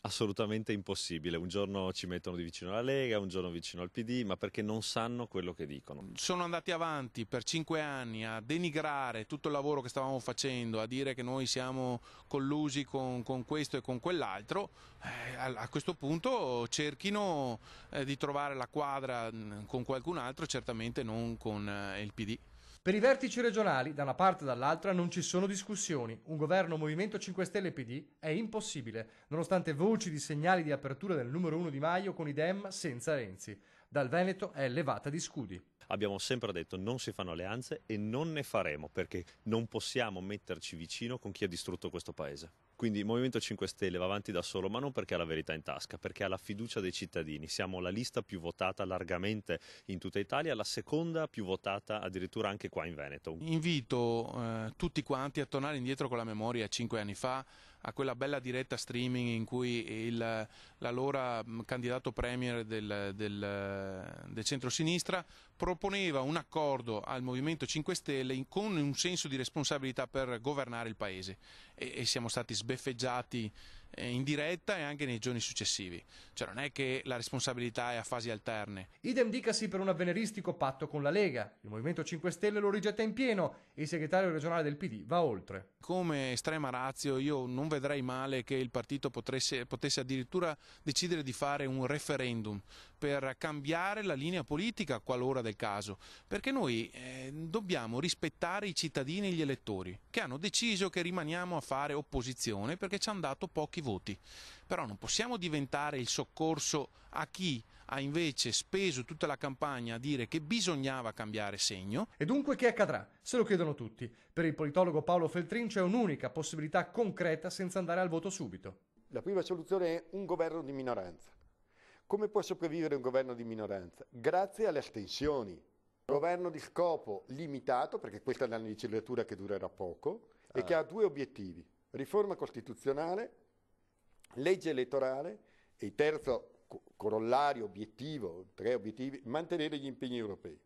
Assolutamente impossibile. Un giorno ci mettono di vicino alla Lega, un giorno vicino al PD, ma perché non sanno quello che dicono. Sono andati avanti per 5 anni a denigrare tutto il lavoro che stavamo facendo, a dire che noi siamo collusi con questo e con quell'altro. A questo punto cerchino di trovare la quadra con qualcun altro, certamente non con il PD. Per i vertici regionali, da una parte e dall'altra, non ci sono discussioni. Un governo Movimento 5 Stelle e PD è impossibile, nonostante voci di segnali di apertura del numero 1 Di Maio con i Dem senza Renzi. Dal Veneto è levata di scudi. Abbiamo sempre detto non si fanno alleanze e non ne faremo perché non possiamo metterci vicino con chi ha distrutto questo paese. Quindi il Movimento 5 Stelle va avanti da solo, ma non perché ha la verità in tasca, perché ha la fiducia dei cittadini. Siamo la lista più votata largamente in tutta Italia, la seconda più votata addirittura anche qua in Veneto. Invito tutti quanti a tornare indietro con la memoria a 5 anni fa, a quella bella diretta streaming in cui l'allora candidato premier del centro-sinistra proponeva un accordo al Movimento 5 Stelle con un senso di responsabilità per governare il Paese e siamo stati sbeffeggiati in diretta e anche nei giorni successivi. Cioè non è che la responsabilità è a fasi alterne. Idem dicasi per un avveniristico patto con la Lega. Il Movimento 5 Stelle lo rigetta in pieno e il segretario regionale del PD va oltre. Come estrema ratio io non vedrei male che il partito potesse addirittura decidere di fare un referendum per cambiare la linea politica qualora del caso, perché noi dobbiamo rispettare i cittadini e gli elettori che hanno deciso che rimaniamo a fare opposizione perché ci hanno dato pochi voti, però non possiamo diventare il soccorso a chi ha invece speso tutta la campagna a dire che bisognava cambiare segno. E dunque che accadrà? Se lo chiedono tutti. Per il politologo Paolo Feltrin c'è un'unica possibilità concreta senza andare al voto subito. La prima soluzione è un governo di minoranza. Come può sopravvivere un governo di minoranza? Grazie alle astensioni. Governo di scopo limitato, perché questa è una legislatura che durerà poco, e che ha due obiettivi: riforma costituzionale, legge elettorale e il terzo corollario obiettivo, tre obiettivi, mantenere gli impegni europei.